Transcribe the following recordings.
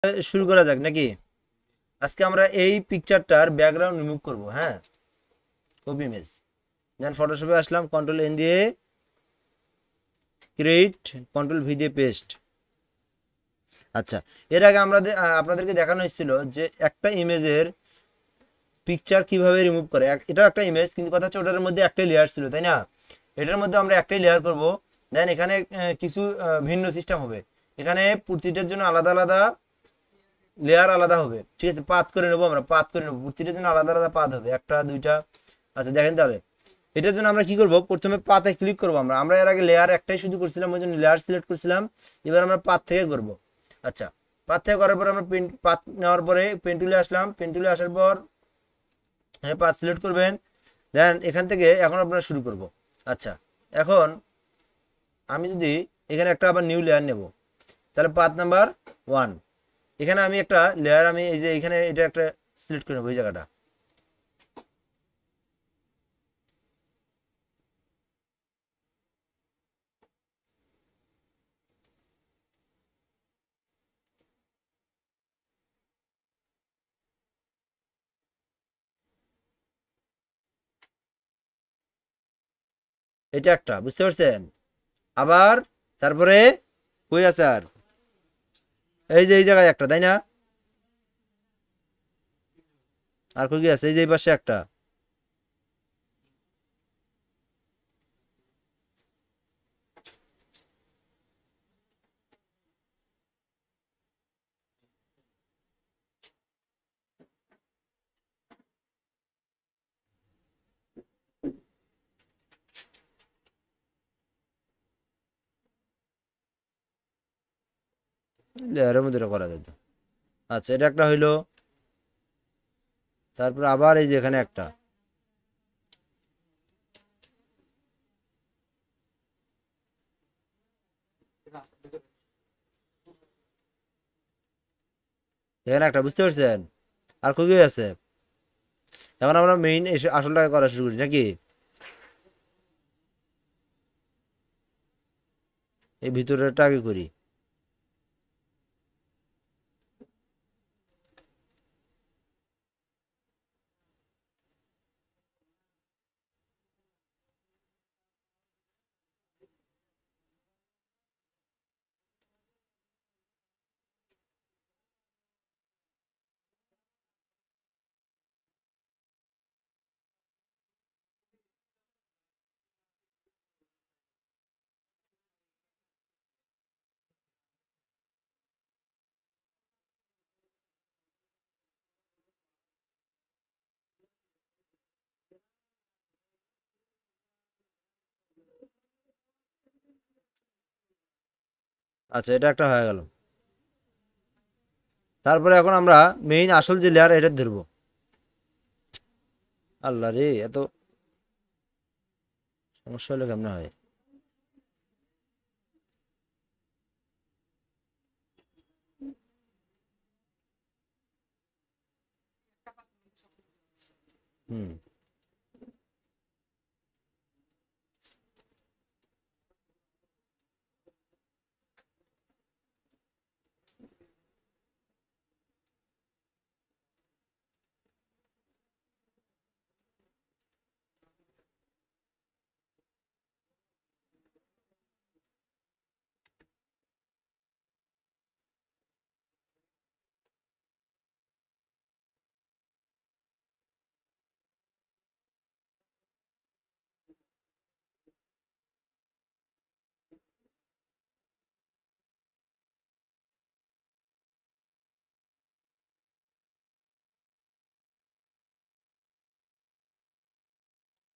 শুরু করা যাক নাকি? আজকে আমরা এই পিকচারটার ব্যাকগ্রাউন্ড রিমুভ করব। হ্যাঁ, কপি ইমেজ, দেন ফটোশপে আসলাম, কন্ট্রোল এন দিয়ে ক্রিয়েট, কন্ট্রোল ভি দিয়ে পেস্ট। আচ্ছা, এর আগে আমরা আপনাদেরকে দেখানো হয়েছিল যে একটা ইমেজের পিকচার কিভাবে রিমুভ করে। এটাও একটা ইমেজ, কিন্তু কথা হচ্ছে ওটার মধ্যে একটাই লেয়ার ছিল, তাই না? এটার মধ্যে আমরা একটাই লেয়ার করব। দেন এখানে কিছু ভিন্ন সিস্টেম হবে। এখানে প্রতিটার জন্য আলাদা আলাদা লেয়ার আলাদা হবে, ঠিক আছে? পাত করে নেবো, আমরা পাত করে নেবো, প্রতিটার জন্য আলাদা আলাদা পাত হবে, একটা দুইটা। আচ্ছা দেখেন তাহলে এটার জন্য আমরা কি করব, প্রথমে পাতে ক্লিক করবো। আমরা আমরা এর আগে লেয়ার একটাই শুধু করছিলাম, ওই জন্য লেয়ার সিলেক্ট করছিলাম। এবার আমরা পাত থেকে করব। আচ্ছা, পাত থেকে করার পর আমরা পাত নেওয়ার পরে পেন টুলে আসলাম, পেন টুলে আসার পর পাত সিলেক্ট করবেন। দেন এখান থেকে এখন আপনারা শুরু করব। আচ্ছা, এখন আমি যদি এখানে একটা আবার নিউ লেয়ার নেব, তাহলে পাত নাম্বার 1, এখানে আমি একটা লেয়ার, আমি এই যে এখানে এটা একটা সিলেক্ট করে নেবো, এই জায়গাটা। এটা একটা, বুঝতে পারছেন? আবার তারপরে কই আছে আর, এই যে এই জায়গায় একটা, তাই না? আর কই কি আছে, এই যে এই পাশে একটা। লেয়ারের মধ্যে এটা করা যেত। আচ্ছা, এটা একটা হইলো। তারপর আবার এই যে এখানে একটা, এখানে একটা, বুঝতে পারছেন? আর কই কই আছে? এখন আমরা মেইন আসলটা করা শুরু করি নাকি? এই ভিতরেরটা আগে করি। আচ্ছা, এটা একটা হয়ে গেল। তারপরে এখন আমরা মেইন আসল যে লেয়ার এটা ধরবো। আল্লাহ রে, এত সমস্যা হলে কেমনে হয়? হুম,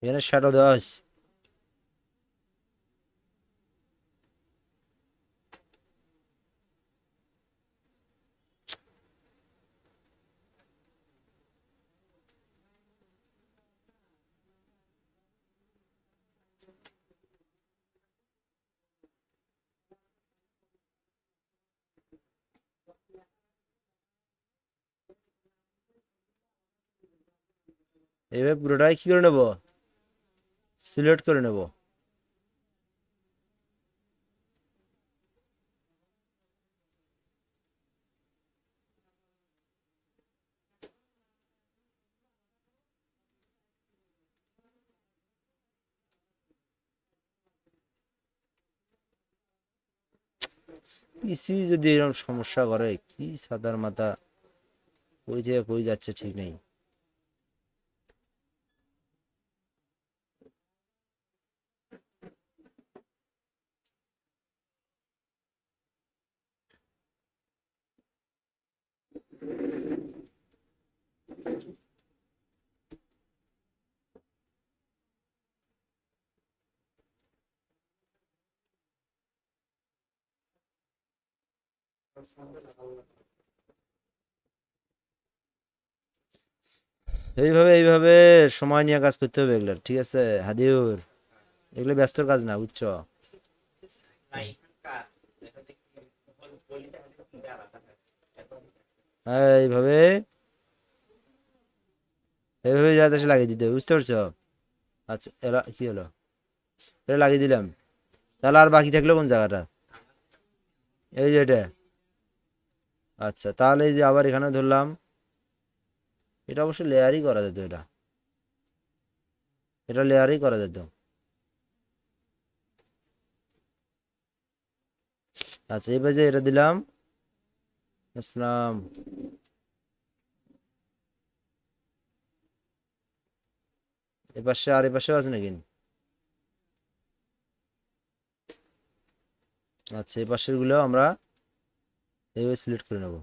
এখানে শ্যাডো দেওয়া হয়েছে। এবার পুরোটাই কি করে নেব, সিলেক্ট করে নেব। পিসি যদি এরকম সমস্যা করে, কি সাদার মাথা, কই থেকে কই যাচ্ছে ঠিক নেই। এইভাবে এইভাবে সময় নিয়ে কাজ করতে হবে এগুলো, ঠিক আছে হাদিউর? এগুলো ব্যস্ত কাজ না, বুঝছো? হ্যাঁ, এইভাবে এইভাবে যাতে সে লাগিয়ে দিতে হবে, বুঝতে পারছো? আচ্ছা, এরা কি হলো? এটা লাগিয়ে দিলাম। তাহলে আর বাকি থাকলো কোন জায়গাটা? এই যে এটা। আচ্ছা, তাহলে এই যে আবার এখানে ধরলাম। এটা অবশ্য লেয়ারই করা যেত, এটা এটা লেয়ারই করা যেত। আচ্ছা, এবার যে এটা দিলাম, ইসলাম। এপাশে আর এপাশেও আছে নাকি? আচ্ছা, এই পাশের গুলো আমরা এইভাবে সিলেক্ট করে নেব।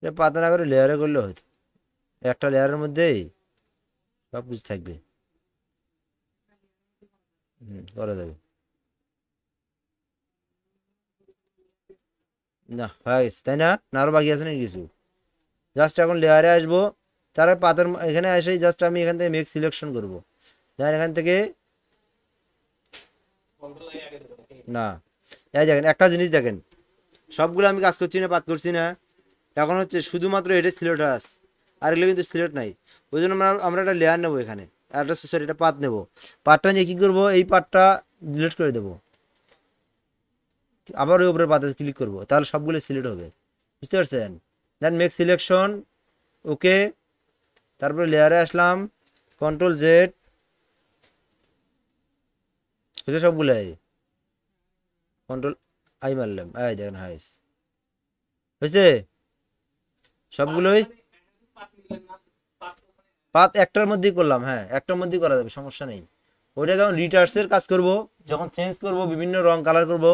এটা পাতা না করে লেয়ারে করলে হয়তো, একটা লেয়ারের মধ্যেই সব কিছু থাকবে। করা যাবে। না, হয়ে গেছে তাই না? না আরো বাকি আছে নাকি কিছু? জাস্ট এখন লেয়ারে আসবো। তার পাতার এখানে এসেই জাস্ট আমি এখান থেকে মেক সিলেকশন করবো। দেন এখান থেকে, না, এই দেখেন একটা জিনিস দেখেন, সবগুলো আমি কাজ করছি না, পাত করছি না। এখন হচ্ছে শুধুমাত্র এটা সিলেক্ট আস, আর এগুলো কিন্তু সিলেক্ট নাই। ওই জন্য আমরা আমরা একটা লেয়ার নেবো এখানে, আর একটা সরি একটা পাত নেবো। পাতটা নিয়ে কী করবো, এই পাতটা ডিলিট করে দেবো। আবার ওই উপরে পাতে ক্লিক করবো, তাহলে সবগুলো সিলেক্ট হবে, বুঝতে পারছেন? দেন মেক সিলেকশন, ওকে। তারপরে লেয়ারে আসলাম, কন্ট্রোল জেড, হয়েছে সবগুলাই। কন্ট্রোল আই মারলাম, এই দেখেন হাইস হয়েছে সবগুলোই। পাত একটার মধ্যেই করলাম, হ্যাঁ একটার মধ্যেই করা যাবে, সমস্যা নেই। ওইটা যখন রিটার্সের কাজ করব, যখন চেঞ্জ করব, বিভিন্ন রং কালার করব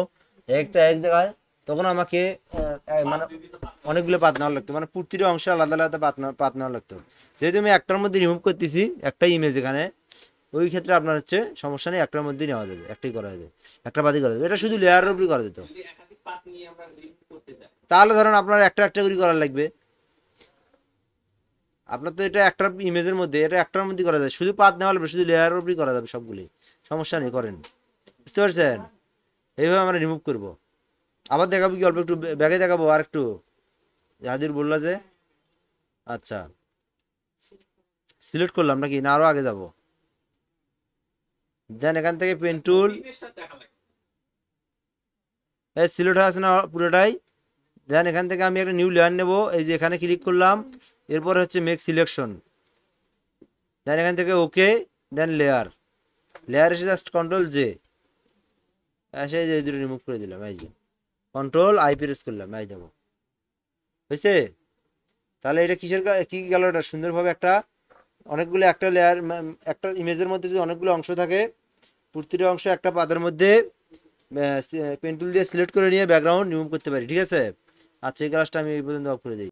একটা এক জায়গায়, তখন আমাকে মানে অনেকগুলো পাত নেওয়া লাগতো, মানে প্রতিটা অংশে আলাদা আলাদা পাত নেওয়া লাগতো। যেহেতু আমি একটার মধ্যে রিমুভ করতেছি একটা ইমেজ এখানে, ওই ক্ষেত্রে আপনার হচ্ছে সমস্যা নেই, একটার মধ্যেই নেওয়া যাবে, একটাই করা যাবে, একটা পাতই করা যাবে। এটা শুধু লেয়ারের উপরই করা যেত। তাহলে ধরেন আপনার একটা একটা করে করা লাগবে। আপনার তো এটা একটা ইমেজের মধ্যে, এটা একটার মধ্যে করা যায়, শুধু পাত নেওয়া লাগবে, শুধু লেয়ারের উপরই করা যাবে সবগুলি, সমস্যা নেই, করেন। বুঝতে পারছেন? এইভাবে আমরা রিমুভ করব। আবার দেখাবো কি, অল্প একটু ব্যাগে দেখাবো আর একটু, জাহাদির বললা যে। আচ্ছা, সিলেক্ট করলাম নাকি, না আরো আগে যাব? দেন এখান থেকে পেন টুল, এই সিলেক্ট হয়ে আছে না পুরোটাই? দেন এখান থেকে আমি একটা নিউ লেয়ার নেব, এই যে এখানে ক্লিক করলাম, এরপর হচ্ছে মেক সিলেকশন, দেন এখান থেকে ওকে, দেন লেয়ার, লেয়ার এসে জাস্ট কন্ট্রোল জে, এসে যে দুটো রিমুভ করে দিলাম, এই যে কন্ট্রোল আই প্রেস করলাম, এই দেখো হয়েছে। তাহলে এটা কিসের কি গেল, এটা সুন্দরভাবে একটা অনেকগুলো একটা লেয়ার, একটা ইমেজের মধ্যে যদি অনেকগুলো অংশ থাকে, প্রতিটা অংশ একটা পাতার মধ্যে পেন্টুল দিয়ে সিলেক্ট করে নিয়ে ব্যাকগ্রাউন্ড রিমুভ করতে পারি, ঠিক আছে? আচ্ছা, এই কাজটা আমি এই পর্যন্ত অফ করে দিই।